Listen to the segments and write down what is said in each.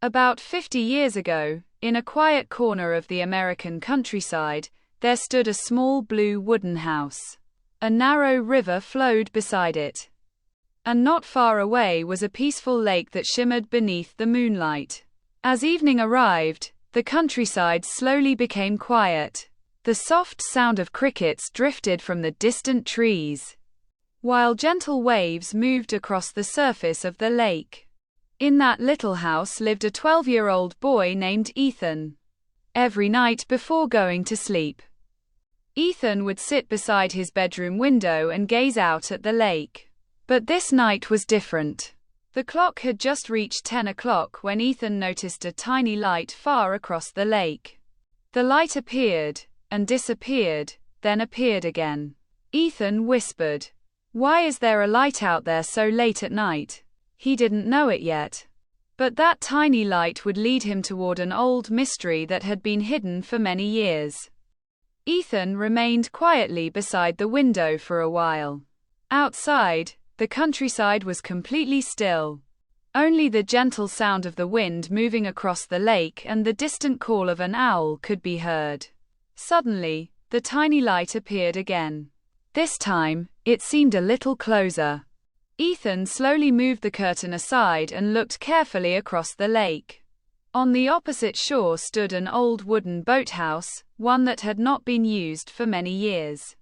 About 50 years ago, in a quiet corner of the American countryside, there stood a small blue wooden house. A narrow river flowed beside it. And not far away was a peaceful lake that shimmered beneath the moonlight. As evening arrived, the countryside slowly became quiet. The soft sound of crickets drifted from the distant trees, while gentle waves moved across the surface of the lake. In that little house lived a 12-year-old boy named Ethan. Every night before going to sleep, Ethan would sit beside his bedroom window and gaze out at the lake. But this night was different. The clock had just reached 10 o'clock when Ethan noticed a tiny light far across the lake. The light appeared, and disappeared, then appeared again. Ethan whispered, "Why is there a light out there so late at night?" He didn't know it yet, but that tiny light would lead him toward an old mystery that had been hidden for many years. Ethan remained quietly beside the window for a while. Outside, the countryside was completely still. Only the gentle sound of the wind moving across the lake and the distant call of an owl could be heard. Suddenly, the tiny light appeared again. This time, it seemed a little closer. Ethan slowly moved the curtain aside and looked carefully across the lake. On the opposite shore stood an old wooden boathouse, one that had not been used for many years.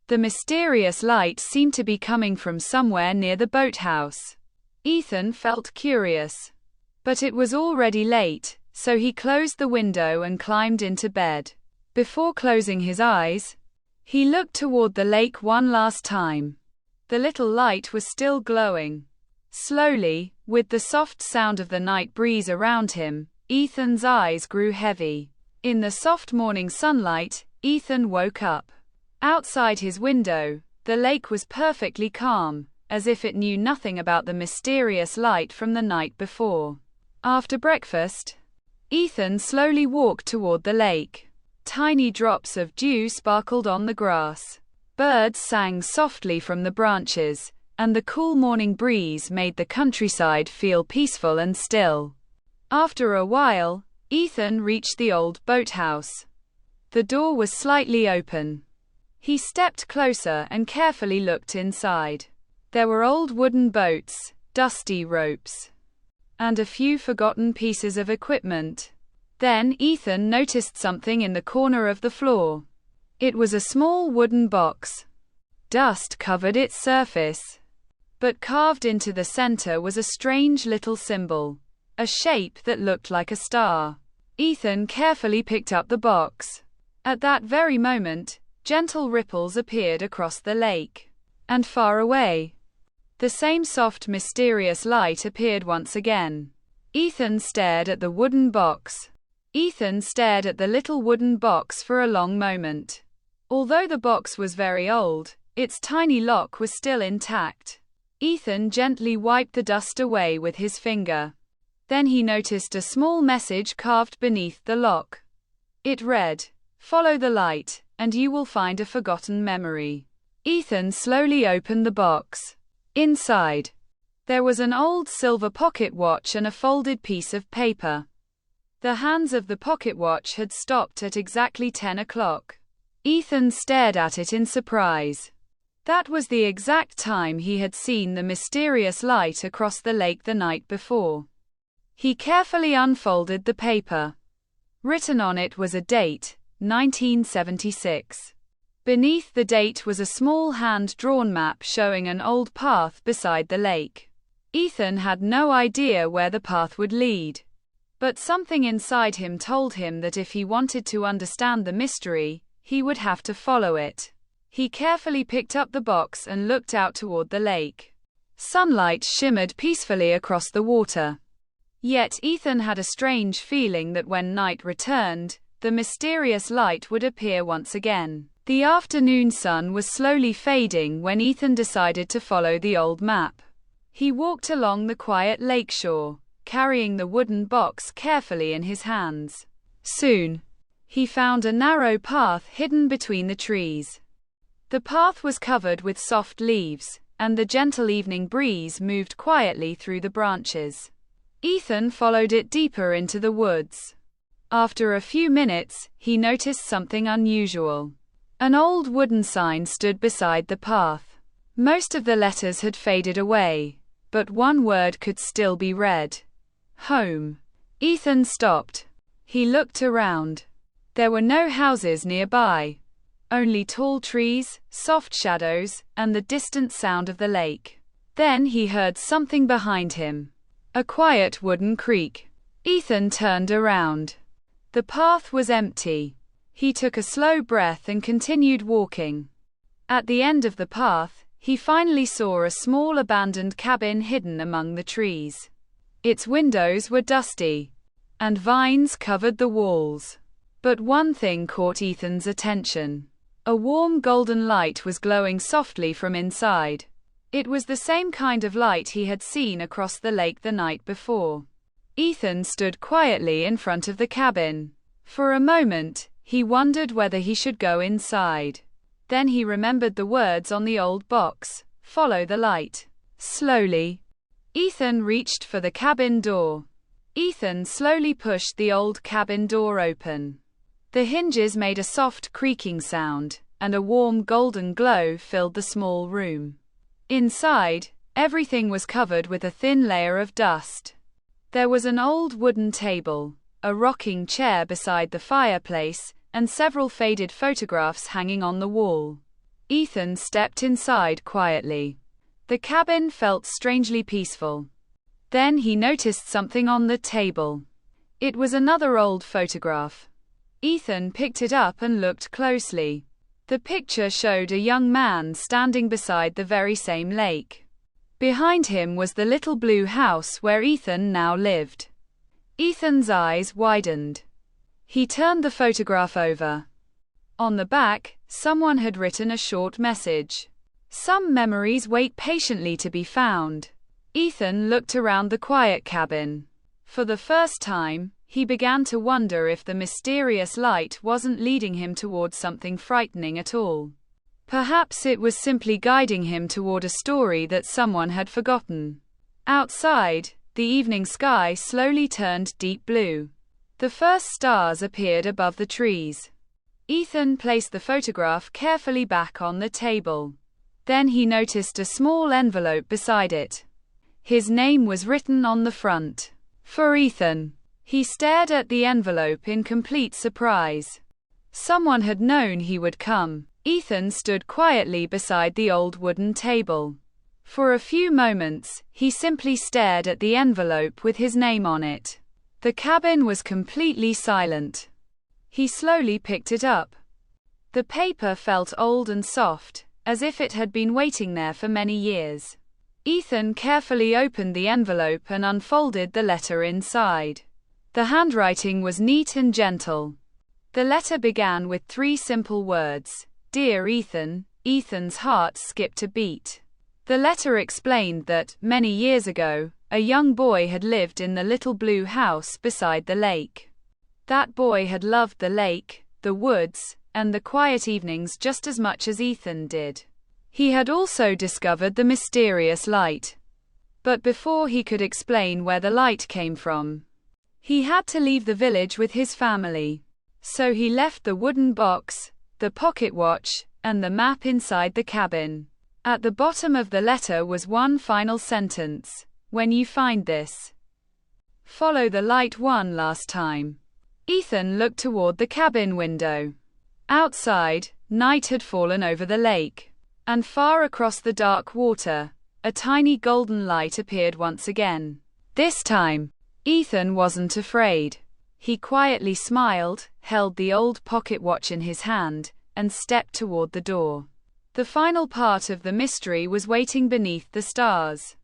The mysterious light seemed to be coming from somewhere near the boathouse. Ethan felt curious. But it was already late, so he closed the window and climbed into bed. Before closing his eyes, he looked toward the lake one last time. The little light was still glowing. Slowly, with the soft sound of the night breeze around him, Ethan's eyes grew heavy. In the soft morning sunlight, Ethan woke up. Outside his window, the lake was perfectly calm, as if it knew nothing about the mysterious light from the night before. After breakfast, Ethan slowly walked toward the lake. Tiny drops of dew sparkled on the grass. Birds sang softly from the branches, and the cool morning breeze made the countryside feel peaceful and still. After a while, Ethan reached the old boathouse. The door was slightly open. He stepped closer and carefully looked inside. There were old wooden boats, dusty ropes, and a few forgotten pieces of equipment. Then Ethan noticed something in the corner of the floor. It was a small wooden box. Dust covered its surface, but carved into the center was a strange little symbol, a shape that looked like a star. Ethan carefully picked up the box. At that very moment, gentle ripples appeared across the lake. And far away, the same soft, mysterious light appeared once again. Ethan stared at the wooden box. Ethan stared at the little wooden box for a long moment. Although the box was very old, its tiny lock was still intact. Ethan gently wiped the dust away with his finger. Then he noticed a small message carved beneath the lock. It read, "Follow the light, and you will find a forgotten memory." Ethan slowly opened the box. Inside, there was an old silver pocket watch and a folded piece of paper. The hands of the pocket watch had stopped at exactly 10 o'clock. Ethan stared at it in surprise. That was the exact time he had seen the mysterious light across the lake the night before. He carefully unfolded the paper. Written on it was a date, 1976. Beneath the date was a small hand-drawn map showing an old path beside the lake. Ethan had no idea where the path would lead, but something inside him told him that if he wanted to understand the mystery, he would have to follow it. He carefully picked up the box and looked out toward the lake. Sunlight shimmered peacefully across the water. Yet Ethan had a strange feeling that when night returned, the mysterious light would appear once again. The afternoon sun was slowly fading when Ethan decided to follow the old map. He walked along the quiet lakeshore, carrying the wooden box carefully in his hands. Soon, he found a narrow path hidden between the trees. The path was covered with soft leaves, and the gentle evening breeze moved quietly through the branches. Ethan followed it deeper into the woods. After a few minutes, he noticed something unusual. An old wooden sign stood beside the path. Most of the letters had faded away, but one word could still be read. Home. Ethan stopped. He looked around. There were no houses nearby. Only tall trees, soft shadows, and the distant sound of the lake. Then he heard something behind him. A quiet wooden creak. Ethan turned around. The path was empty. He took a slow breath and continued walking. At the end of the path, he finally saw a small abandoned cabin hidden among the trees. Its windows were dusty, and vines covered the walls. But one thing caught Ethan's attention. A warm golden light was glowing softly from inside. It was the same kind of light he had seen across the lake the night before. Ethan stood quietly in front of the cabin. For a moment, he wondered whether he should go inside. Then he remembered the words on the old box, "Follow the light." Slowly, Ethan reached for the cabin door. Ethan slowly pushed the old cabin door open. The hinges made a soft creaking sound, and a warm golden glow filled the small room. Inside, everything was covered with a thin layer of dust. There was an old wooden table, a rocking chair beside the fireplace, and several faded photographs hanging on the wall. Ethan stepped inside quietly. The cabin felt strangely peaceful. Then he noticed something on the table. It was another old photograph. Ethan picked it up and looked closely. The picture showed a young man standing beside the very same lake. Behind him was the little blue house where Ethan now lived. Ethan's eyes widened. He turned the photograph over. On the back, someone had written a short message. "Some memories wait patiently to be found." Ethan looked around the quiet cabin. For the first time, he began to wonder if the mysterious light wasn't leading him toward something frightening at all. Perhaps it was simply guiding him toward a story that someone had forgotten. Outside, the evening sky slowly turned deep blue. The first stars appeared above the trees. Ethan placed the photograph carefully back on the table. Then he noticed a small envelope beside it. His name was written on the front. For Ethan. He stared at the envelope in complete surprise. Someone had known he would come. Ethan stood quietly beside the old wooden table. For a few moments, he simply stared at the envelope with his name on it. The cabin was completely silent. He slowly picked it up. The paper felt old and soft, as if it had been waiting there for many years. Ethan carefully opened the envelope and unfolded the letter inside. The handwriting was neat and gentle. The letter began with 3 simple words. "Dear Ethan." Ethan's heart skipped a beat. The letter explained that, many years ago, a young boy had lived in the little blue house beside the lake. That boy had loved the lake, the woods, and the quiet evenings just as much as Ethan did. He had also discovered the mysterious light. But before he could explain where the light came from, he had to leave the village with his family. So he left the wooden box, the pocket watch, and the map inside the cabin. At the bottom of the letter was one final sentence. "When you find this, follow the light one last time." Ethan looked toward the cabin window. Outside, night had fallen over the lake. And far across the dark water, a tiny golden light appeared once again. This time, Ethan wasn't afraid. He quietly smiled, held the old pocket watch in his hand, and stepped toward the door. The final part of the mystery was waiting beneath the stars.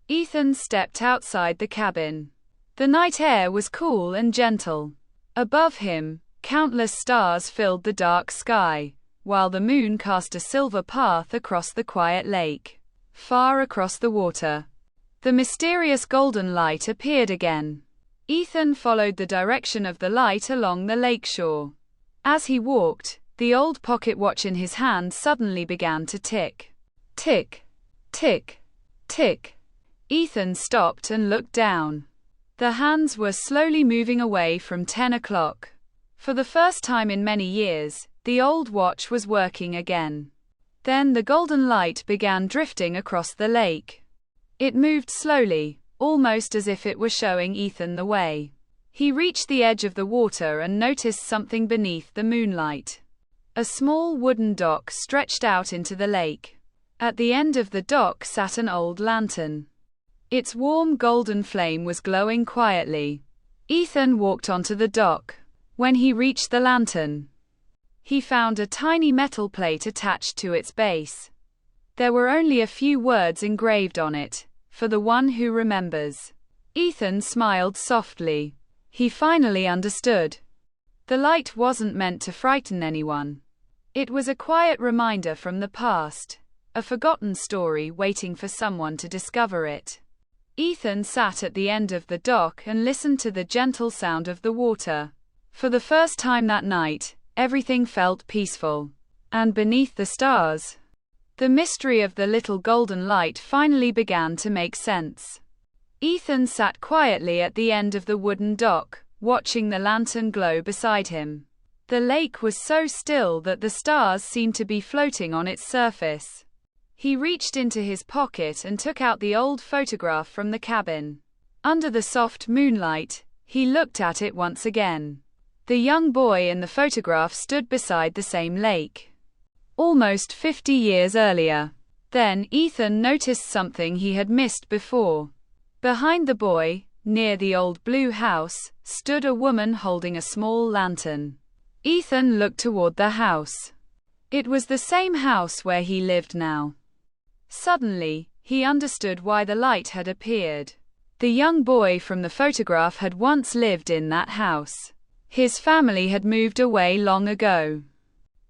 Ethan stepped outside the cabin. The night air was cool and gentle. Above him, countless stars filled the dark sky, while the moon cast a silver path across the quiet lake. Far across the water, the mysterious golden light appeared again. Ethan followed the direction of the light along the lakeshore. As he walked, the old pocket watch in his hand suddenly began to tick. Tick, tick, tick. Ethan stopped and looked down. The hands were slowly moving away from 10 o'clock. For the first time in many years, the old watch was working again. Then the golden light began drifting across the lake. It moved slowly, almost as if it were showing Ethan the way. He reached the edge of the water and noticed something beneath the moonlight. A small wooden dock stretched out into the lake. At the end of the dock sat an old lantern. Its warm golden flame was glowing quietly. Ethan walked onto the dock. When he reached the lantern, he found a tiny metal plate attached to its base. There were only a few words engraved on it, "For the one who remembers." Ethan smiled softly. He finally understood. The light wasn't meant to frighten anyone. It was a quiet reminder from the past, a forgotten story waiting for someone to discover it. Ethan sat at the end of the dock and listened to the gentle sound of the water. For the first time that night, everything felt peaceful. And beneath the stars, the mystery of the little golden light finally began to make sense. Ethan sat quietly at the end of the wooden dock, watching the lantern glow beside him. The lake was so still that the stars seemed to be floating on its surface. He reached into his pocket and took out the old photograph from the cabin. Under the soft moonlight, he looked at it once again. The young boy in the photograph stood beside the same lake, almost 50 years earlier. Then Ethan noticed something he had missed before. Behind the boy, near the old blue house, stood a woman holding a small lantern. Ethan looked toward the house. It was the same house where he lived now. Suddenly, he understood why the light had appeared. The young boy from the photograph had once lived in that house. His family had moved away long ago.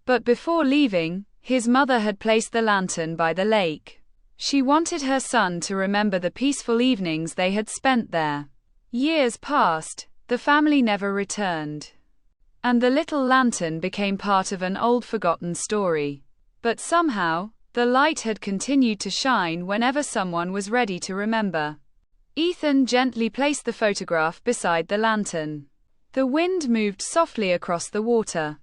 But before leaving, his mother had placed the lantern by the lake. She wanted her son to remember the peaceful evenings they had spent there. Years passed, the family never returned, and the little lantern became part of an old forgotten story. But somehow, the light had continued to shine whenever someone was ready to remember. Ethan gently placed the photograph beside the lantern. The wind moved softly across the water.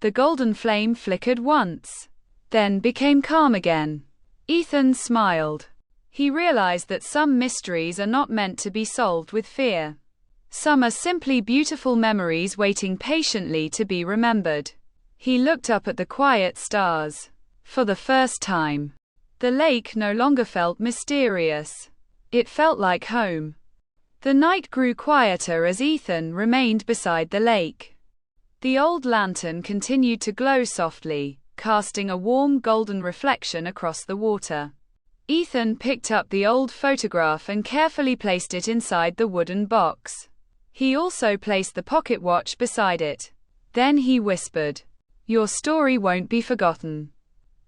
The golden flame flickered once, then became calm again. Ethan smiled. He realized that some mysteries are not meant to be solved with fear. Some are simply beautiful memories waiting patiently to be remembered. He looked up at the quiet stars. For the first time, the lake no longer felt mysterious. It felt like home. The night grew quieter as Ethan remained beside the lake. The old lantern continued to glow softly, casting a warm golden reflection across the water. Ethan picked up the old photograph and carefully placed it inside the wooden box. He also placed the pocket watch beside it. Then he whispered, "Your story won't be forgotten."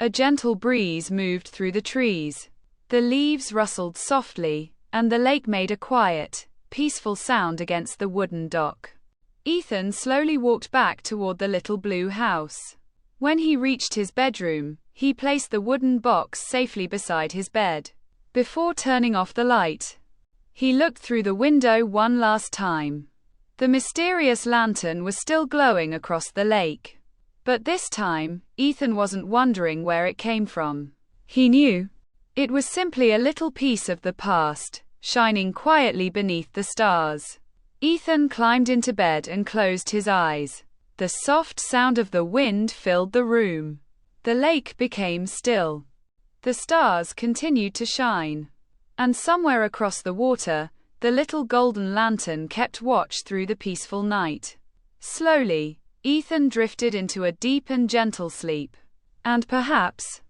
A gentle breeze moved through the trees. The leaves rustled softly, and the lake made a quiet, peaceful sound against the wooden dock. Ethan slowly walked back toward the little blue house. When he reached his bedroom, he placed the wooden box safely beside his bed. Before turning off the light, he looked through the window one last time. The mysterious lantern was still glowing across the lake. But this time, Ethan wasn't wondering where it came from. He knew. It was simply a little piece of the past, shining quietly beneath the stars. Ethan climbed into bed and closed his eyes. The soft sound of the wind filled the room. The lake became still. The stars continued to shine. And somewhere across the water, the little golden lantern kept watch through the peaceful night. Slowly, Ethan drifted into a deep and gentle sleep. And perhaps,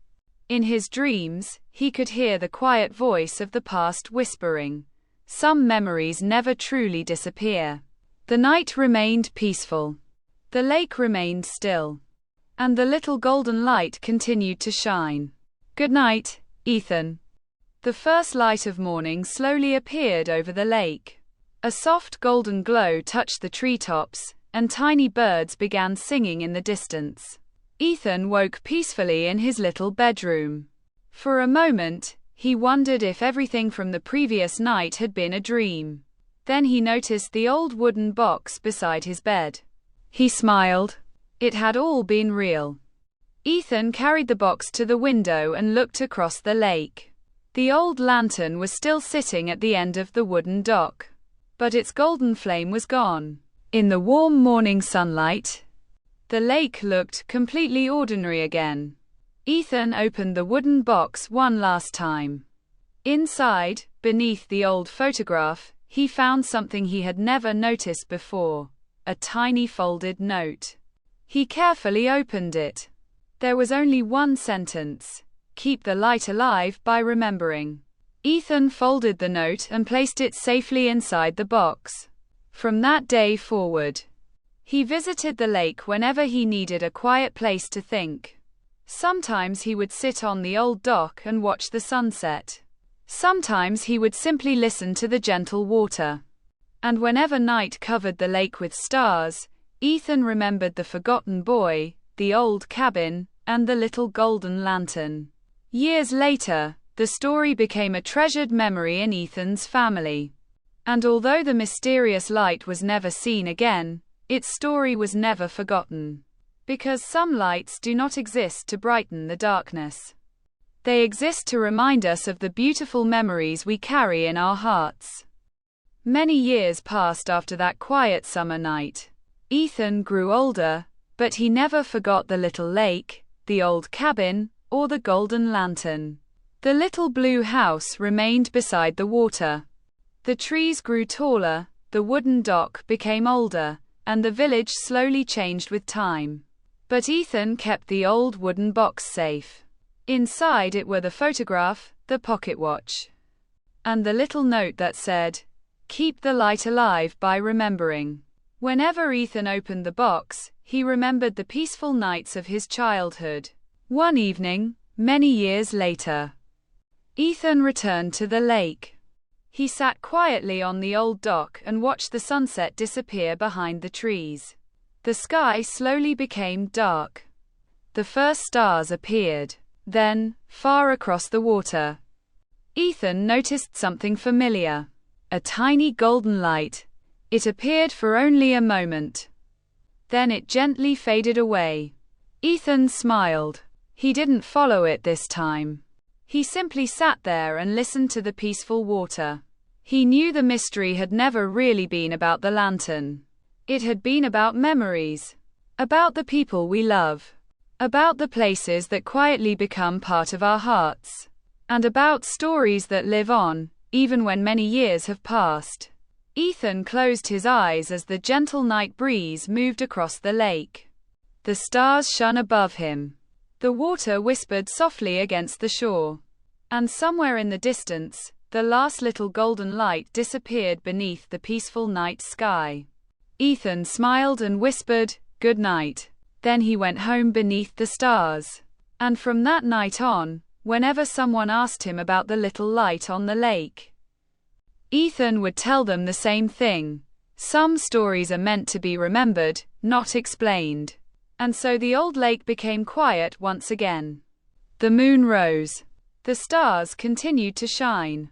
in his dreams, he could hear the quiet voice of the past whispering, "Some memories never truly disappear." The night remained peaceful. The lake remained still. And the little golden light continued to shine. "Good night, Ethan." The first light of morning slowly appeared over the lake. A soft golden glow touched the treetops, and tiny birds began singing in the distance. Ethan woke peacefully in his little bedroom. For a moment, he wondered if everything from the previous night had been a dream. Then he noticed the old wooden box beside his bed. He smiled. It had all been real. Ethan carried the box to the window and looked across the lake. The old lantern was still sitting at the end of the wooden dock, but its golden flame was gone. In the warm morning sunlight, the lake looked completely ordinary again. Ethan opened the wooden box one last time. Inside, beneath the old photograph, he found something he had never noticed before: a tiny folded note. He carefully opened it. There was only one sentence: "Keep the light alive by remembering." Ethan folded the note and placed it safely inside the box. From that day forward, he visited the lake whenever he needed a quiet place to think. Sometimes he would sit on the old dock and watch the sunset. Sometimes he would simply listen to the gentle water. And whenever night covered the lake with stars, Ethan remembered the forgotten boy, the old cabin, and the little golden lantern. Years later, the story became a treasured memory in Ethan's family. And although the mysterious light was never seen again, its story was never forgotten. Because some lights do not exist to brighten the darkness. They exist to remind us of the beautiful memories we carry in our hearts. Many years passed after that quiet summer night. Ethan grew older, but he never forgot the little lake, the old cabin, or the golden lantern. The little blue house remained beside the water. The trees grew taller, the wooden dock became older, and the village slowly changed with time. But Ethan kept the old wooden box safe. Inside it were the photograph, the pocket watch, and the little note that said, "Keep the light alive by remembering." Whenever Ethan opened the box, he remembered the peaceful nights of his childhood. One evening, many years later, Ethan returned to the lake. He sat quietly on the old dock and watched the sunset disappear behind the trees. The sky slowly became dark. The first stars appeared. Then, far across the water, Ethan noticed something familiar. A tiny golden light. It appeared for only a moment. Then it gently faded away. Ethan smiled. He didn't follow it this time. He simply sat there and listened to the peaceful water. He knew the mystery had never really been about the lantern. It had been about memories. About the people we love. About the places that quietly become part of our hearts. And about stories that live on, even when many years have passed. Ethan closed his eyes as the gentle night breeze moved across the lake. The stars shone above him. The water whispered softly against the shore. And somewhere in the distance, the last little golden light disappeared beneath the peaceful night sky. Ethan smiled and whispered, "Good night." Then he went home beneath the stars. And from that night on, whenever someone asked him about the little light on the lake, Ethan would tell them the same thing. Some stories are meant to be remembered, not explained. And so the old lake became quiet once again. The moon rose. The stars continued to shine.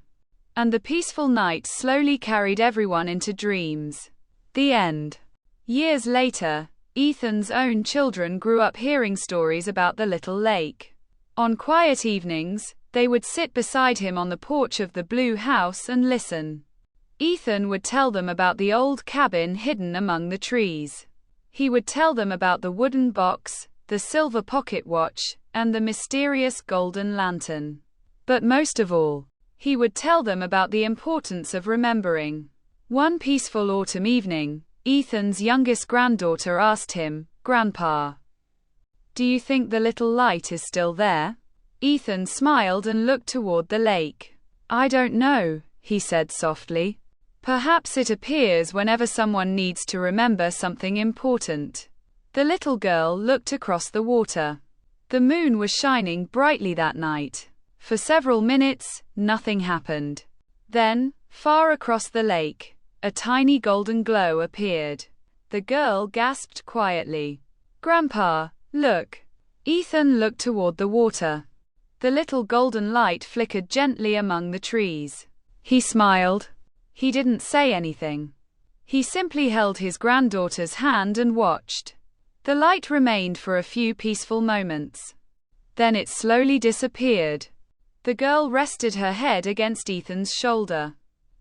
And the peaceful night slowly carried everyone into dreams. The end. Years later, Ethan's own children grew up hearing stories about the little lake. On quiet evenings, they would sit beside him on the porch of the blue house and listen. Ethan would tell them about the old cabin hidden among the trees. He would tell them about the wooden box, the silver pocket watch, and the mysterious golden lantern. But most of all, he would tell them about the importance of remembering. One peaceful autumn evening, Ethan's youngest granddaughter asked him, "Grandpa, do you think the little light is still there?" Ethan smiled and looked toward the lake. "I don't know," he said softly. "Perhaps it appears whenever someone needs to remember something important." The little girl looked across the water. The moon was shining brightly that night. For several minutes, nothing happened. Then, far across the lake, a tiny golden glow appeared. The girl gasped quietly, "Grandpa, look." Ethan looked toward the water. The little golden light flickered gently among the trees. He smiled. He didn't say anything. He simply held his granddaughter's hand and watched. The light remained for a few peaceful moments. Then it slowly disappeared. The girl rested her head against Ethan's shoulder.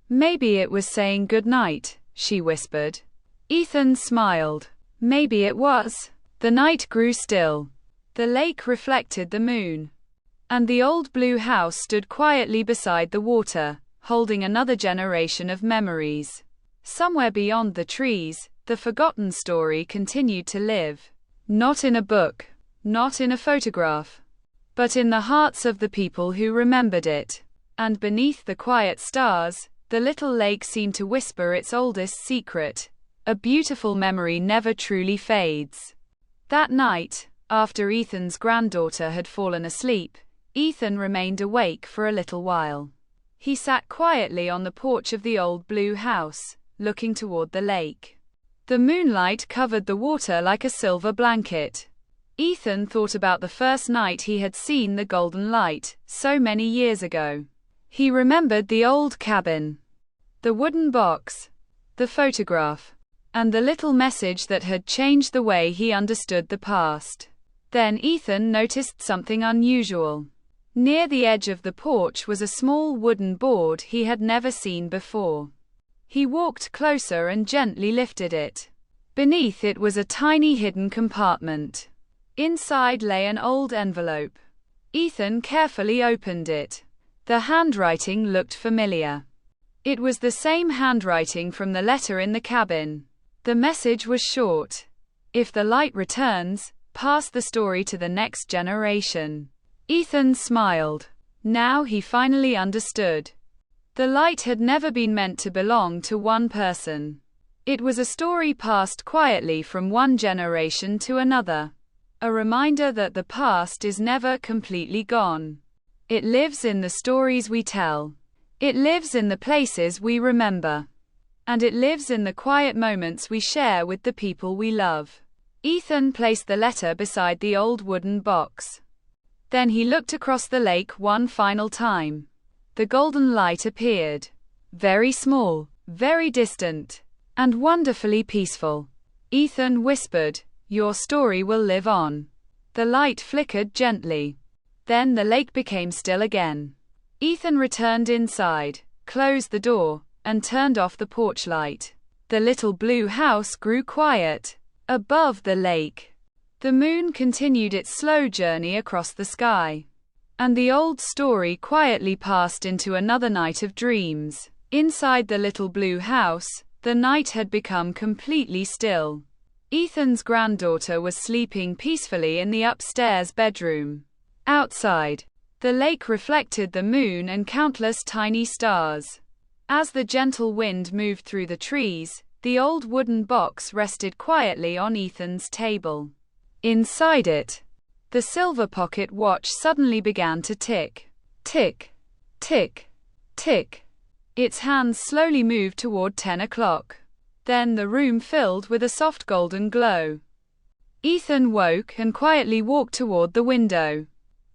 Maybe it was saying goodnight, she whispered. Ethan smiled. Maybe it was. The night grew still. The lake reflected the moon. And the old blue house stood quietly beside the water, holding another generation of memories. Somewhere beyond the trees, the forgotten story continued to live. Not in a book, not in a photograph, but in the hearts of the people who remembered it. And beneath the quiet stars, the little lake seemed to whisper its oldest secret. A beautiful memory never truly fades. That night, after Ethan's granddaughter had fallen asleep, Ethan remained awake for a little while. He sat quietly on the porch of the old blue house, looking toward the lake. The moonlight covered the water like a silver blanket. Ethan thought about the first night he had seen the golden light, so many years ago. He remembered the old cabin, the wooden box, the photograph, and the little message that had changed the way he understood the past. Then Ethan noticed something unusual. Near the edge of the porch was a small wooden board he had never seen before. He walked closer and gently lifted it. Beneath it was a tiny hidden compartment. Inside lay an old envelope. Ethan carefully opened it. The handwriting looked familiar. It was the same handwriting from the letter in the cabin. The message was short. If the light returns, pass the story to the next generation. Ethan smiled. Now he finally understood. The light had never been meant to belong to one person. It was a story passed quietly from one generation to another. A reminder that the past is never completely gone. It lives in the stories we tell. It lives in the places we remember. And it lives in the quiet moments we share with the people we love. Ethan placed the letter beside the old wooden box. Then he looked across the lake one final time. The golden light appeared. Very small, very distant, and wonderfully peaceful. Ethan whispered, "Your story will live on." The light flickered gently. Then the lake became still again. Ethan returned inside, closed the door, and turned off the porch light. The little blue house grew quiet. Above the lake, the moon continued its slow journey across the sky. And the old story quietly passed into another night of dreams. Inside the little blue house, the night had become completely still. Ethan's granddaughter was sleeping peacefully in the upstairs bedroom. Outside, the lake reflected the moon and countless tiny stars. As the gentle wind moved through the trees, the old wooden box rested quietly on Ethan's table. Inside it, the silver pocket watch suddenly began to tick. Tick, tick, tick. Its hands slowly moved toward 10 o'clock. Then the room filled with a soft golden glow. Ethan woke and quietly walked toward the window.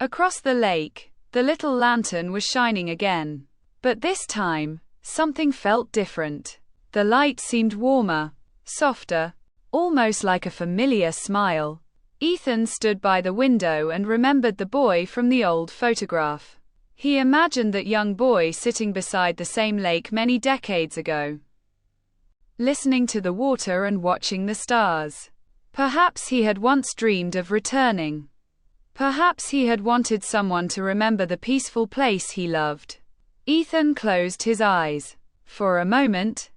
Across the lake, the little lantern was shining again. But this time, something felt different. The light seemed warmer, softer, almost like a familiar smile. Ethan stood by the window and remembered the boy from the old photograph. He imagined that young boy sitting beside the same lake many decades ago, listening to the water and watching the stars. Perhaps he had once dreamed of returning. Perhaps he had wanted someone to remember the peaceful place he loved. Ethan closed his eyes. For a moment,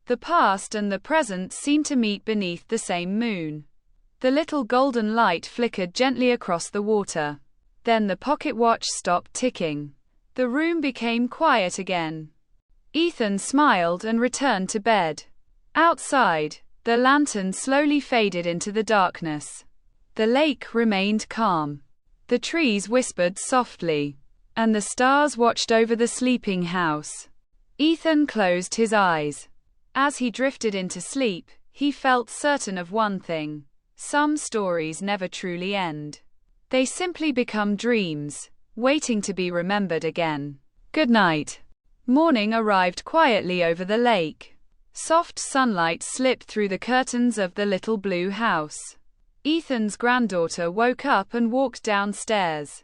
the past and the present seemed to meet beneath the same moon. The little golden light flickered gently across the water. Then the pocket watch stopped ticking. The room became quiet again. Ethan smiled and returned to bed. Outside, the lantern slowly faded into the darkness. The lake remained calm. The trees whispered softly, and the stars watched over the sleeping house. Ethan closed his eyes. As he drifted into sleep, he felt certain of one thing. Some stories never truly end. They simply become dreams, waiting to be remembered again. Good night. Morning arrived quietly over the lake. Soft sunlight slipped through the curtains of the little blue house. Ethan's granddaughter woke up and walked downstairs.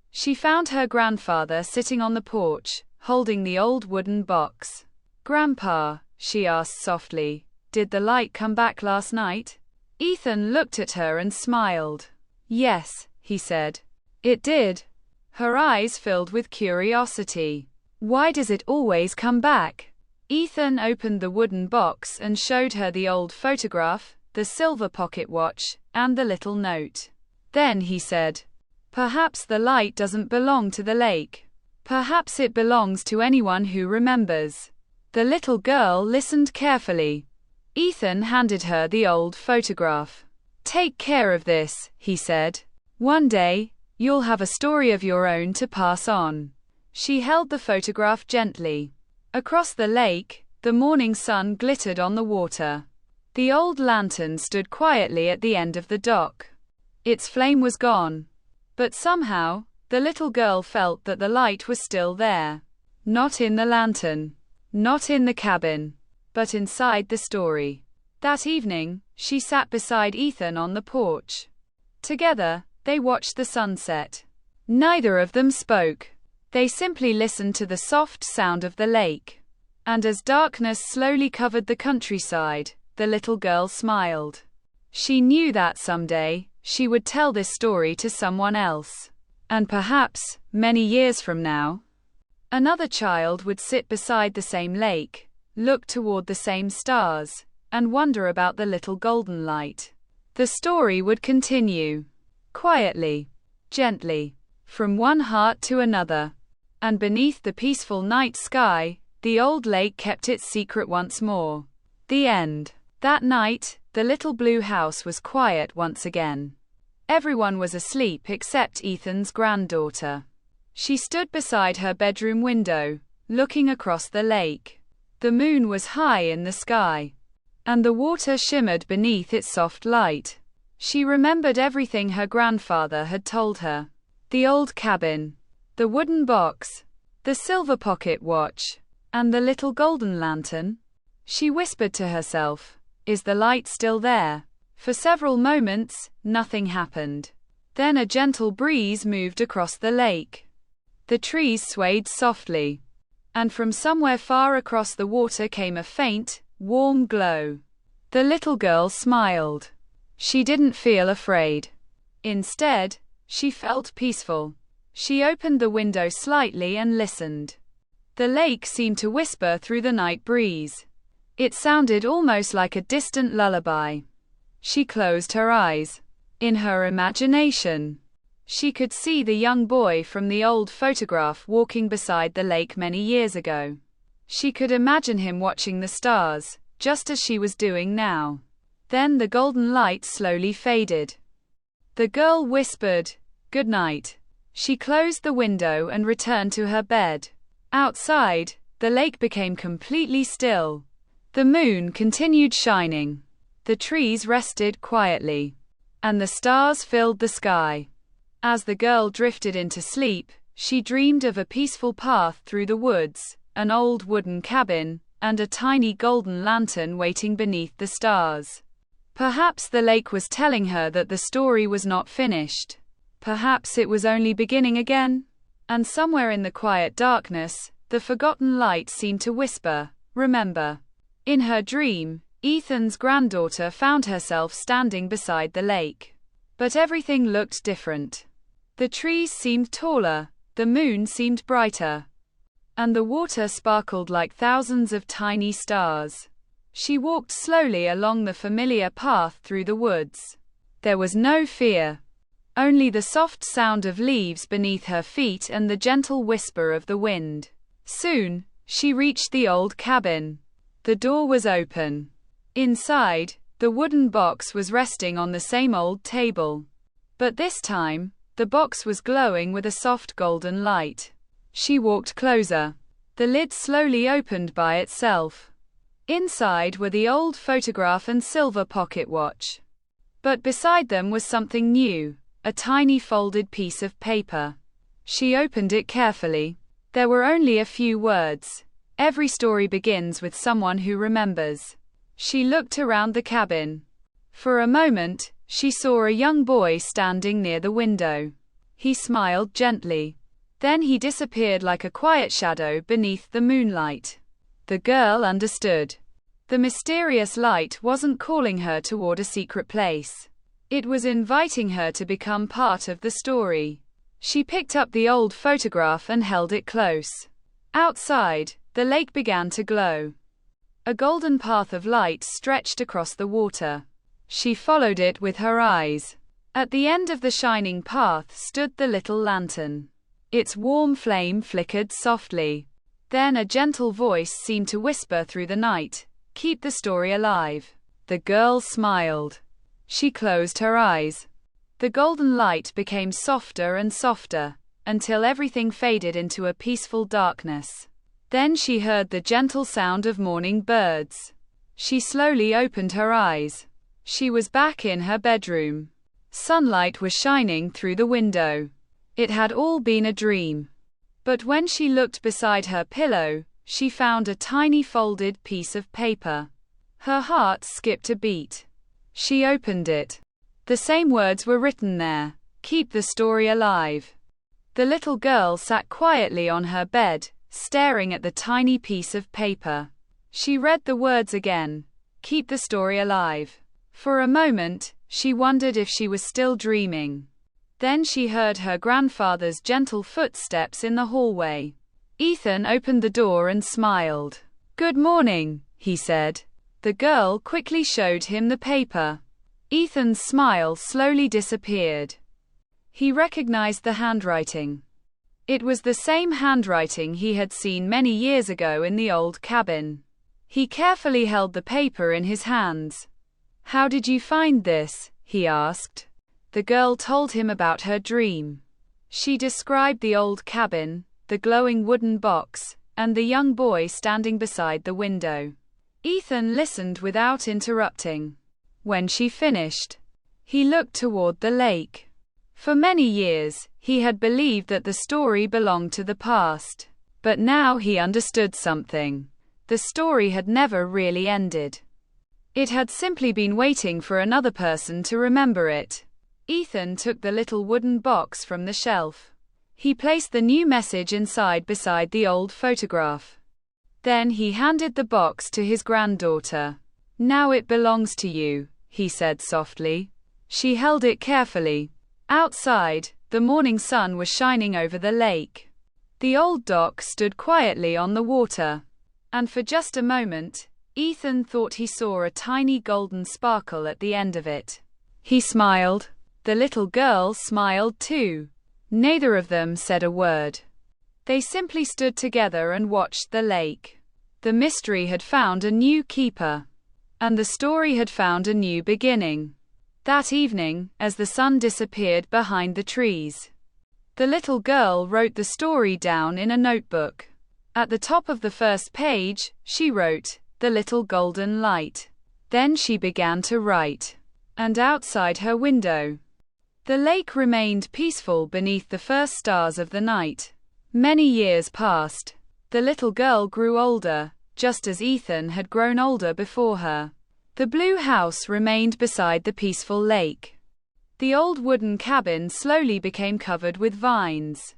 She found her grandfather sitting on the porch, holding the old wooden box. "Grandpa," she asked softly, "did the light come back last night?" Ethan looked at her and smiled. "Yes," he said. "It did." Her eyes filled with curiosity. "Why does it always come back?" Ethan opened the wooden box and showed her the old photograph, the silver pocket watch, and the little note. Then he said, "Perhaps the light doesn't belong to the lake. Perhaps it belongs to anyone who remembers." The little girl listened carefully. Ethan handed her the old photograph. "Take care of this," he said. "One day, you'll have a story of your own to pass on." She held the photograph gently. Across the lake, the morning sun glittered on the water. The old lantern stood quietly at the end of the dock. Its flame was gone. But somehow, the little girl felt that the light was still there. Not in the lantern. Not in the cabin. But inside the story. That evening, she sat beside Ethan on the porch. Together, they watched the sunset. Neither of them spoke. They simply listened to the soft sound of the lake. And as darkness slowly covered the countryside, the little girl smiled. She knew that someday, she would tell this story to someone else. And perhaps, many years from now, another child would sit beside the same lake, look toward the same stars, and wonder about the little golden light. The story would continue. Quietly. Gently. From one heart to another. And beneath the peaceful night sky, the old lake kept its secret once more. The end. That night, the little blue house was quiet once again. Everyone was asleep except Ethan's granddaughter. She stood beside her bedroom window, looking across the lake. The moon was high in the sky, and the water shimmered beneath its soft light. She remembered everything her grandfather had told her. The old cabin, the wooden box, the silver pocket watch, and the little golden lantern. She whispered to herself, "Is the light still there?" For several moments, nothing happened. Then a gentle breeze moved across the lake. The trees swayed softly. And from somewhere far across the water came a faint, warm glow. The little girl smiled. She didn't feel afraid. Instead, she felt peaceful. She opened the window slightly and listened. The lake seemed to whisper through the night breeze. It sounded almost like a distant lullaby. She closed her eyes. In her imagination, she could see the young boy from the old photograph walking beside the lake many years ago. She could imagine him watching the stars, just as she was doing now. Then the golden light slowly faded. The girl whispered, "Good night." She closed the window and returned to her bed. Outside, the lake became completely still. The moon continued shining. The trees rested quietly. And the stars filled the sky. As the girl drifted into sleep, she dreamed of a peaceful path through the woods, an old wooden cabin, and a tiny golden lantern waiting beneath the stars. Perhaps the lake was telling her that the story was not finished. Perhaps it was only beginning again. And somewhere in the quiet darkness, the forgotten light seemed to whisper, "Remember." In her dream, Ethan's granddaughter found herself standing beside the lake. But everything looked different. The trees seemed taller, the moon seemed brighter, and the water sparkled like thousands of tiny stars. She walked slowly along the familiar path through the woods. There was no fear. Only the soft sound of leaves beneath her feet and the gentle whisper of the wind. Soon, she reached the old cabin. The door was open. Inside, the wooden box was resting on the same old table. But this time, the box was glowing with a soft golden light. She walked closer. The lid slowly opened by itself. Inside were the old photograph and silver pocket watch. But beside them was something new, a tiny folded piece of paper. She opened it carefully. There were only a few words. Every story begins with someone who remembers. She looked around the cabin. For a moment, she saw a young boy standing near the window. He smiled gently. Then he disappeared like a quiet shadow beneath the moonlight. The girl understood. The mysterious light wasn't calling her toward a secret place. It was inviting her to become part of the story. She picked up the old photograph and held it close. Outside, the lake began to glow. A golden path of light stretched across the water. She followed it with her eyes. At the end of the shining path stood the little lantern. Its warm flame flickered softly. Then a gentle voice seemed to whisper through the night, "Keep the story alive." The girl smiled. She closed her eyes. The golden light became softer and softer, until everything faded into a peaceful darkness. Then she heard the gentle sound of morning birds. She slowly opened her eyes. She was back in her bedroom. Sunlight was shining through the window. It had all been a dream. But when she looked beside her pillow, she found a tiny folded piece of paper. Her heart skipped a beat. She opened it. The same words were written there: "Keep the story alive." The little girl sat quietly on her bed, staring at the tiny piece of paper. She read the words again: "Keep the story alive." For a moment, she wondered if she was still dreaming. Then she heard her grandfather's gentle footsteps in the hallway. Ethan opened the door and smiled. "Good morning," he said. The girl quickly showed him the paper. Ethan's smile slowly disappeared. He recognized the handwriting. It was the same handwriting he had seen many years ago in the old cabin. He carefully held the paper in his hands. "How did you find this?" he asked. The girl told him about her dream. She described the old cabin, the glowing wooden box, and the young boy standing beside the window. Ethan listened without interrupting. When she finished, he looked toward the lake. For many years, he had believed that the story belonged to the past. But now he understood something. The story had never really ended. It had simply been waiting for another person to remember it. Ethan took the little wooden box from the shelf. He placed the new message inside beside the old photograph. Then he handed the box to his granddaughter. "Now it belongs to you," he said softly. She held it carefully. Outside, the morning sun was shining over the lake. The old dock stood quietly on the water. And for just a moment, Ethan thought he saw a tiny golden sparkle at the end of it. He smiled. The little girl smiled too. Neither of them said a word. They simply stood together and watched the lake. The mystery had found a new keeper. And the story had found a new beginning. That evening, as the sun disappeared behind the trees, the little girl wrote the story down in a notebook. At the top of the first page, she wrote, "The little golden light." Then she began to write. And outside her window, the lake remained peaceful beneath the first stars of the night. Many years passed. The little girl grew older, just as Ethan had grown older before her. The blue house remained beside the peaceful lake. The old wooden cabin slowly became covered with vines.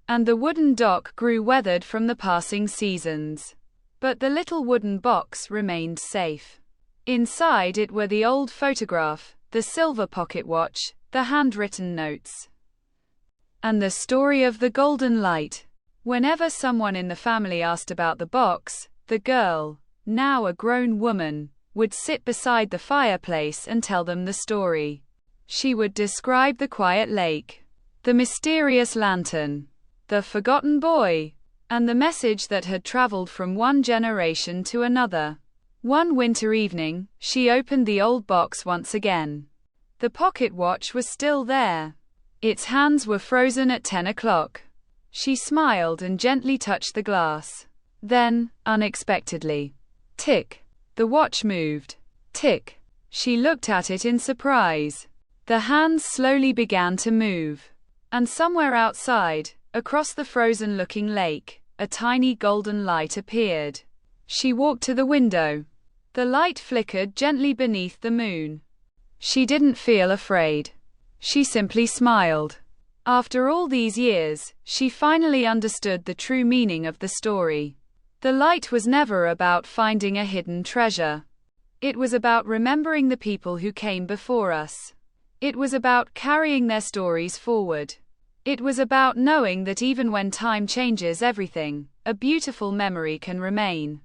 And the wooden dock grew weathered from the passing seasons. But the little wooden box remained safe. Inside it were the old photograph, the silver pocket watch, the handwritten notes, and the story of the golden light. Whenever someone in the family asked about the box, the girl, now a grown woman, would sit beside the fireplace and tell them the story. She would describe the quiet lake, the mysterious lantern, the forgotten boy, and the message that had traveled from one generation to another. One winter evening, she opened the old box once again. The pocket watch was still there. Its hands were frozen at 10 o'clock. She smiled and gently touched the glass. Then, unexpectedly, tick, the watch moved. Tick. She looked at it in surprise. The hands slowly began to move. And somewhere outside, across the frozen-looking lake, a tiny golden light appeared. She walked to the window. The light flickered gently beneath the moon. She didn't feel afraid. She simply smiled. After all these years, she finally understood the true meaning of the story. The light was never about finding a hidden treasure. It was about remembering the people who came before us. It was about carrying their stories forward. It was about knowing that even when time changes everything, a beautiful memory can remain.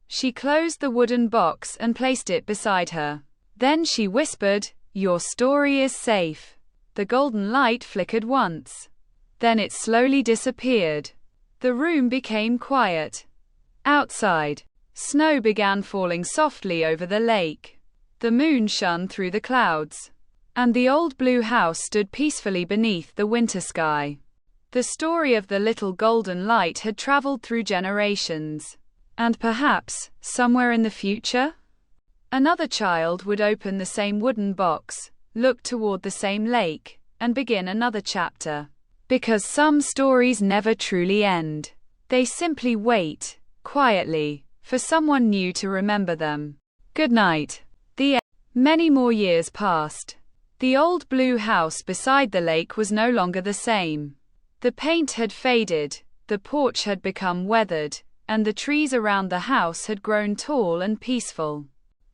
She closed the wooden box and placed it beside her. Then she whispered, "Your story is safe." The golden light flickered once. Then it slowly disappeared. The room became quiet. Outside, snow began falling softly over the lake. The moon shone through the clouds. And the old blue house stood peacefully beneath the winter sky. The story of the little golden light had traveled through generations. And perhaps, somewhere in the future, another child would open the same wooden box, look toward the same lake, and begin another chapter. Because some stories never truly end. They simply wait, quietly, for someone new to remember them. Good night. Many more years passed. The old blue house beside the lake was no longer the same. The paint had faded, the porch had become weathered, and the trees around the house had grown tall and peaceful.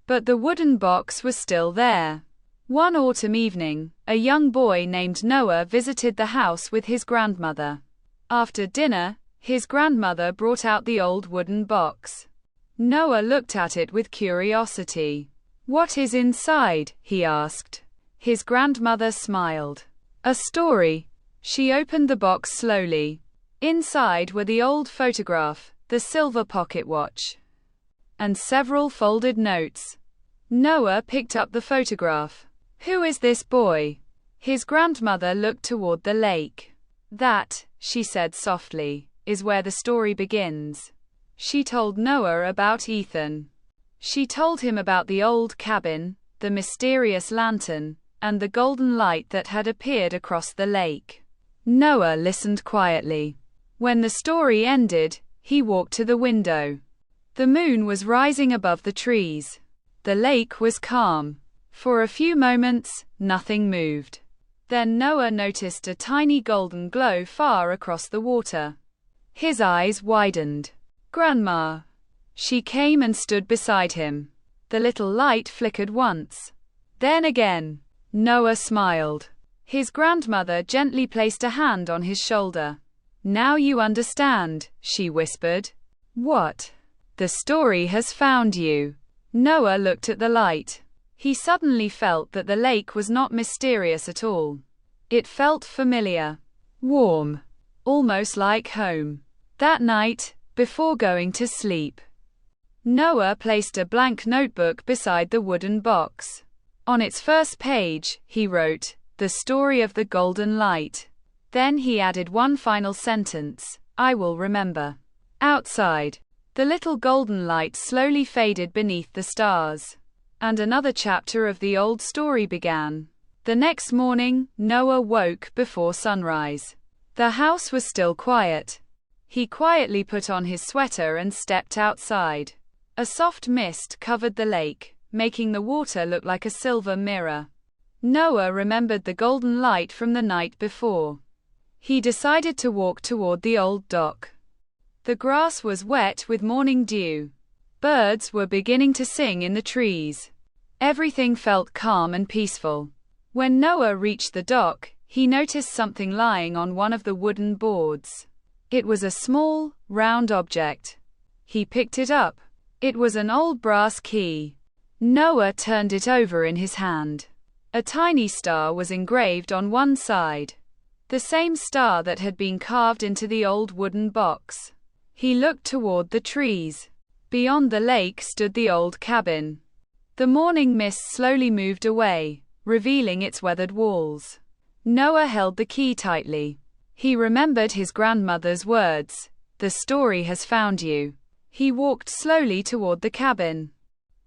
But the wooden box was still there. One autumn evening, a young boy named Noah visited the house with his grandmother. After dinner, his grandmother brought out the old wooden box. Noah looked at it with curiosity. "What is inside?" he asked. His grandmother smiled. "A story." She opened the box slowly. Inside were the old photograph, the silver pocket watch, and several folded notes. Noah picked up the photograph. "Who is this boy?" His grandmother looked toward the lake. "That," she said softly, "is where the story begins." She told Noah about Ethan. She told him about the old cabin, the mysterious lantern, and the golden light that had appeared across the lake. Noah listened quietly. When the story ended, he walked to the window. The moon was rising above the trees. The lake was calm. For a few moments, nothing moved. Then Noah noticed a tiny golden glow far across the water. His eyes widened. "Grandma." She came and stood beside him. The little light flickered once. Then again. Noah smiled. His grandmother gently placed a hand on his shoulder. "Now you understand," she whispered. "What?" "The story has found you." Noah looked at the light. He suddenly felt that the lake was not mysterious at all. It felt familiar. Warm. Almost like home. That night, before going to sleep, Noah placed a blank notebook beside the wooden box. On its first page, he wrote, "The story of the golden light." Then he added one final sentence, "I will remember." Outside, the little golden light slowly faded beneath the stars. And another chapter of the old story began. The next morning, Noah woke before sunrise. The house was still quiet. He quietly put on his sweater and stepped outside. A soft mist covered the lake, making the water look like a silver mirror. Noah remembered the golden light from the night before. He decided to walk toward the old dock. The grass was wet with morning dew. Birds were beginning to sing in the trees. Everything felt calm and peaceful. When Noah reached the dock, he noticed something lying on one of the wooden boards. It was a small, round object. He picked it up. It was an old brass key. Noah turned it over in his hand. A tiny star was engraved on one side. The same star that had been carved into the old wooden box. He looked toward the trees. Beyond the lake stood the old cabin. The morning mist slowly moved away, revealing its weathered walls. Noah held the key tightly. He remembered his grandmother's words, "The story has found you." He walked slowly toward the cabin.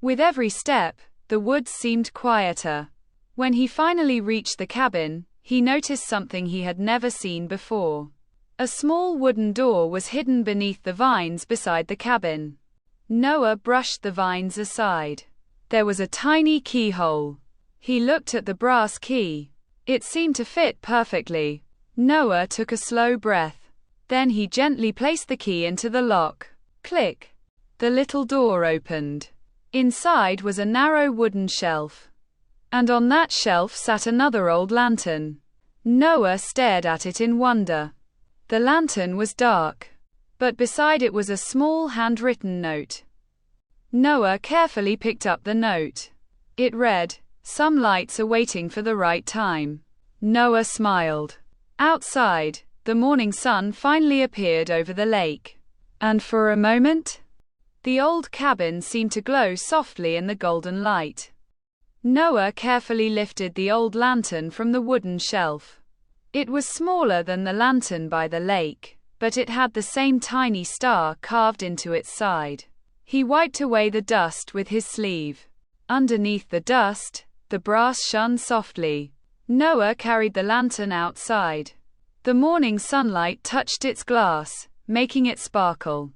With every step, the woods seemed quieter. When he finally reached the cabin, he noticed something he had never seen before. A small wooden door was hidden beneath the vines beside the cabin. Noah brushed the vines aside. There was a tiny keyhole. He looked at the brass key. It seemed to fit perfectly. Noah took a slow breath. Then he gently placed the key into the lock. Click! The little door opened. Inside was a narrow wooden shelf. And on that shelf sat another old lantern. Noah stared at it in wonder. The lantern was dark, but beside it was a small handwritten note. Noah carefully picked up the note. It read, "Some lights are waiting for the right time." Noah smiled. Outside, the morning sun finally appeared over the lake. And for a moment, the old cabin seemed to glow softly in the golden light. Noah carefully lifted the old lantern from the wooden shelf. It was smaller than the lantern by the lake, but it had the same tiny star carved into its side. He wiped away the dust with his sleeve. Underneath the dust, the brass shone softly. Noah carried the lantern outside. The morning sunlight touched its glass, making it sparkle.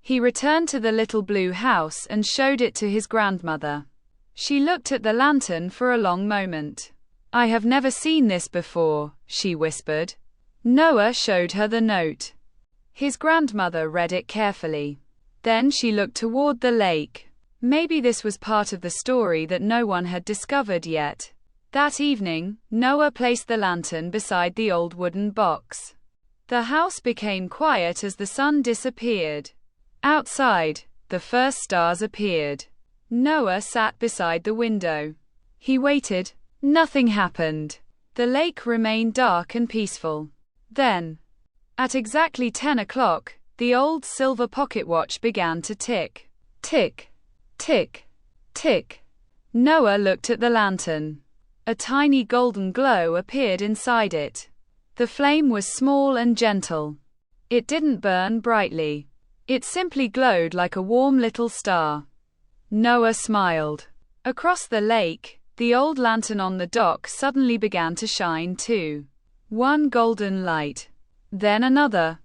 He returned to the little blue house and showed it to his grandmother. She looked at the lantern for a long moment. "I have never seen this before," she whispered. Noah showed her the note. His grandmother read it carefully. Then she looked toward the lake. Maybe this was part of the story that no one had discovered yet. That evening, Noah placed the lantern beside the old wooden box. The house became quiet as the sun disappeared. Outside, the first stars appeared. Noah sat beside the window. He waited. Nothing happened. The lake remained dark and peaceful. Then, at exactly 10 o'clock, the old silver pocket watch began to tick. Tick, tick, tick. Noah looked at the lantern. A tiny golden glow appeared inside it. The flame was small and gentle. It didn't burn brightly. It simply glowed like a warm little star. Noah smiled. Across the lake, the old lantern on the dock suddenly began to shine too. One golden light. Then another.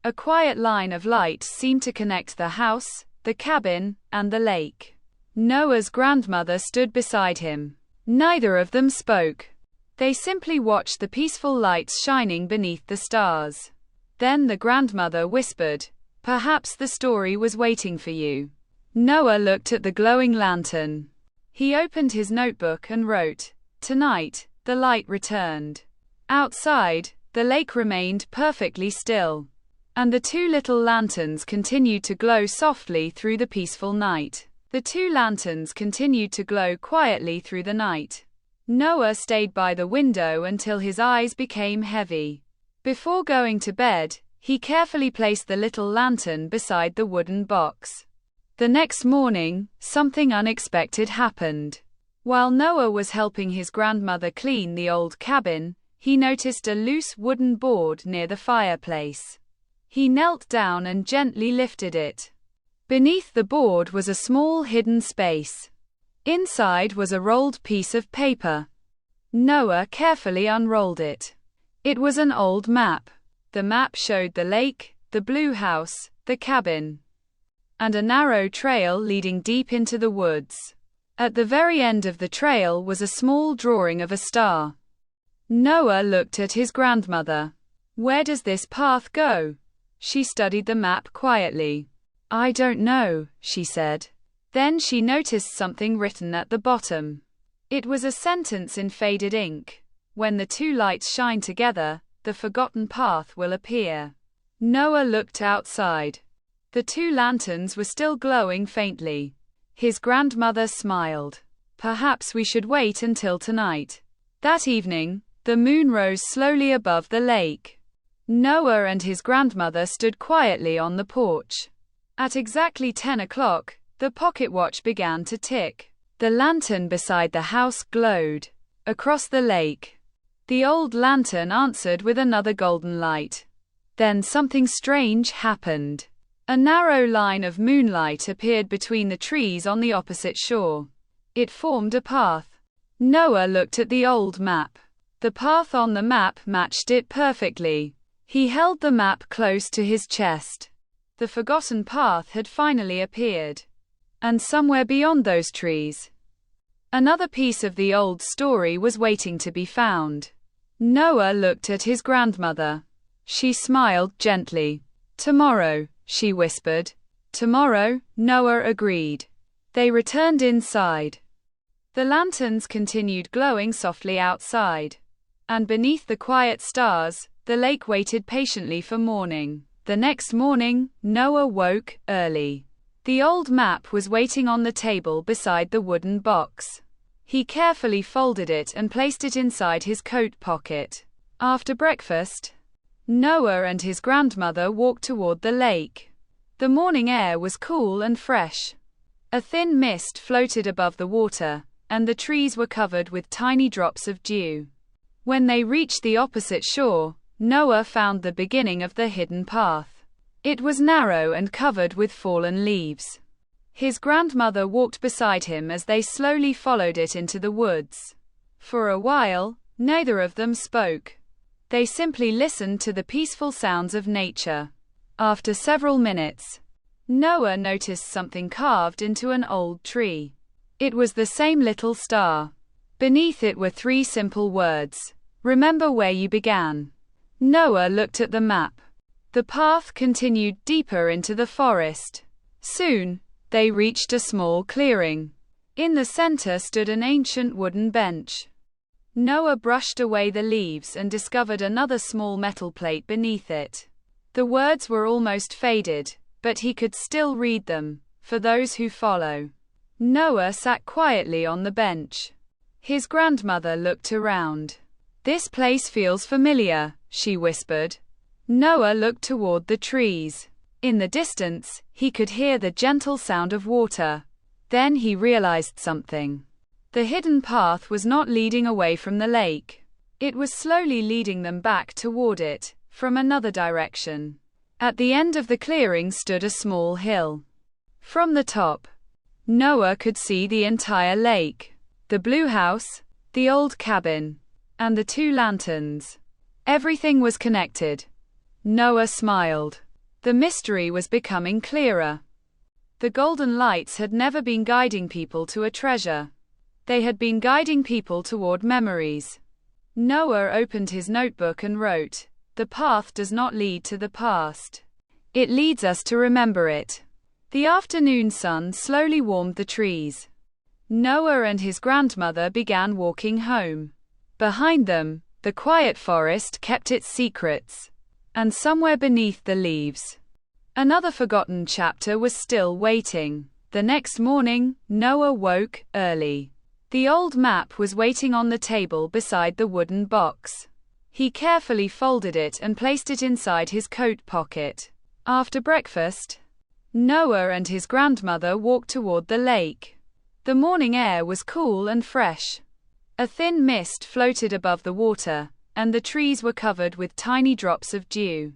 A quiet line of light seemed to connect the house, the cabin, and the lake. Noah's grandmother stood beside him. Neither of them spoke. They simply watched the peaceful lights shining beneath the stars. Then the grandmother whispered, "Perhaps the story was waiting for you." Noah looked at the glowing lantern. He opened his notebook and wrote, "Tonight, the light returned." Outside, the lake remained perfectly still. And the two little lanterns continued to glow softly through the peaceful night. The two lanterns continued to glow quietly through the night. Noah stayed by the window until his eyes became heavy. Before going to bed, he carefully placed the little lantern beside the wooden box. The next morning, something unexpected happened. While Noah was helping his grandmother clean the old cabin, he noticed a loose wooden board near the fireplace. He knelt down and gently lifted it. Beneath the board was a small hidden space. Inside was a rolled piece of paper. Noah carefully unrolled it. It was an old map. The map showed the lake, the blue house, the cabin, and a narrow trail leading deep into the woods. At the very end of the trail was a small drawing of a star. Noah looked at his grandmother. "Where does this path go?" She studied the map quietly. "I don't know," she said. Then she noticed something written at the bottom. It was a sentence in faded ink. "When the two lights shine together, the forgotten path will appear." Noah looked outside. The two lanterns were still glowing faintly. His grandmother smiled. "Perhaps we should wait until tonight." That evening, the moon rose slowly above the lake. Noah and his grandmother stood quietly on the porch. At exactly 10 o'clock, the pocket watch began to tick. The lantern beside the house glowed. Across the lake, the old lantern answered with another golden light. Then something strange happened. A narrow line of moonlight appeared between the trees on the opposite shore. It formed a path. Noah looked at the old map. The path on the map matched it perfectly. He held the map close to his chest. The forgotten path had finally appeared. And somewhere beyond those trees, another piece of the old story was waiting to be found. Noah looked at his grandmother. She smiled gently. "Tomorrow," she whispered. "Tomorrow," Noah agreed. They returned inside. The lanterns continued glowing softly outside. And beneath the quiet stars, the lake waited patiently for morning. The next morning, Noah woke early. The old map was waiting on the table beside the wooden box. He carefully folded it and placed it inside his coat pocket. After breakfast, Noah and his grandmother walked toward the lake. The morning air was cool and fresh. A thin mist floated above the water, and the trees were covered with tiny drops of dew. When they reached the opposite shore, Noah found the beginning of the hidden path. It was narrow and covered with fallen leaves. His grandmother walked beside him as they slowly followed it into the woods. For a while, neither of them spoke. They simply listened to the peaceful sounds of nature. After several minutes, Noah noticed something carved into an old tree. It was the same little star. Beneath it were 3 simple words: "Remember where you began." Noah looked at the map. The path continued deeper into the forest. Soon, they reached a small clearing. In the center stood an ancient wooden bench. Noah brushed away the leaves and discovered another small metal plate beneath it. The words were almost faded, but he could still read them. "For those who follow." Noah sat quietly on the bench. His grandmother looked around. "This place feels familiar," she whispered. Noah looked toward the trees. In the distance, he could hear the gentle sound of water. Then he realized something. The hidden path was not leading away from the lake. It was slowly leading them back toward it, from another direction. At the end of the clearing stood a small hill. From the top, Noah could see the entire lake, the blue house, the old cabin, and the 2 lanterns. Everything was connected. Noah smiled. The mystery was becoming clearer. The golden lights had never been guiding people to a treasure. They had been guiding people toward memories. Noah opened his notebook and wrote, "The path does not lead to the past. It leads us to remember it." The afternoon sun slowly warmed the trees. Noah and his grandmother began walking home. Behind them, the quiet forest kept its secrets. And somewhere beneath the leaves, another forgotten chapter was still waiting. The next morning, Noah woke early. The old map was waiting on the table beside the wooden box. He carefully folded it and placed it inside his coat pocket. After breakfast, Noah and his grandmother walked toward the lake. The morning air was cool and fresh. A thin mist floated above the water, and the trees were covered with tiny drops of dew.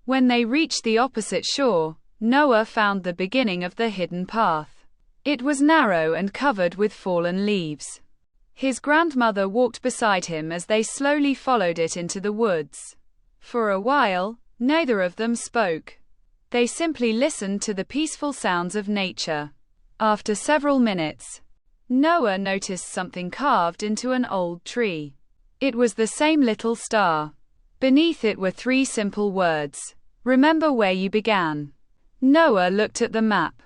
When they reached the opposite shore, Noah found the beginning of the hidden path. It was narrow and covered with fallen leaves. His grandmother walked beside him as they slowly followed it into the woods. For a while, neither of them spoke. They simply listened to the peaceful sounds of nature. After several minutes, Noah noticed something carved into an old tree. It was the same little star. Beneath it were 3 simple words: "Remember where you began." Noah looked at the map.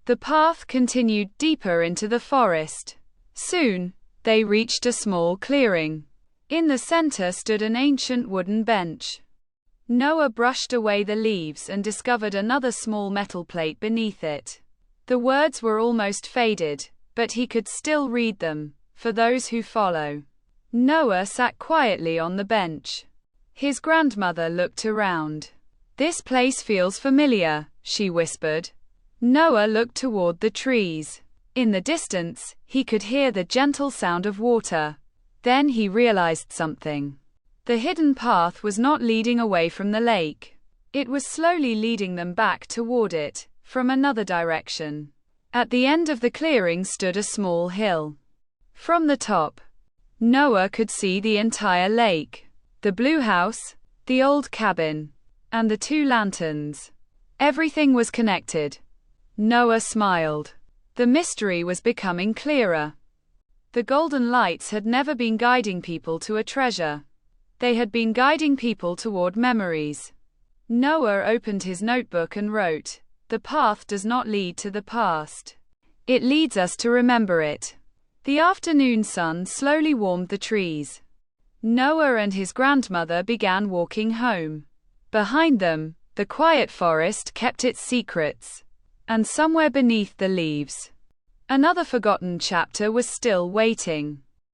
The path continued deeper into the forest. Soon, they reached a small clearing. In the center stood an ancient wooden bench. Noah brushed away the leaves and discovered another small metal plate beneath it. The words were almost faded, but he could still read them. "For those who follow." Noah sat quietly on the bench. His grandmother looked around. "This place feels familiar," she whispered. Noah looked toward the trees. In the distance, he could hear the gentle sound of water. Then he realized something. The hidden path was not leading away from the lake. It was slowly leading them back toward it, from another direction. At the end of the clearing stood a small hill. From the top, Noah could see the entire lake, the blue house, the old cabin, and the two lanterns. Everything was connected. Noah smiled. The mystery was becoming clearer. The golden lights had never been guiding people to a treasure. They had been guiding people toward memories. Noah opened his notebook and wrote, "The path does not lead to the past. It leads us to remember it." The afternoon sun slowly warmed the trees. Noah and his grandmother began walking home. Behind them, the quiet forest kept its secrets. And somewhere beneath the leaves, another forgotten chapter was still waiting.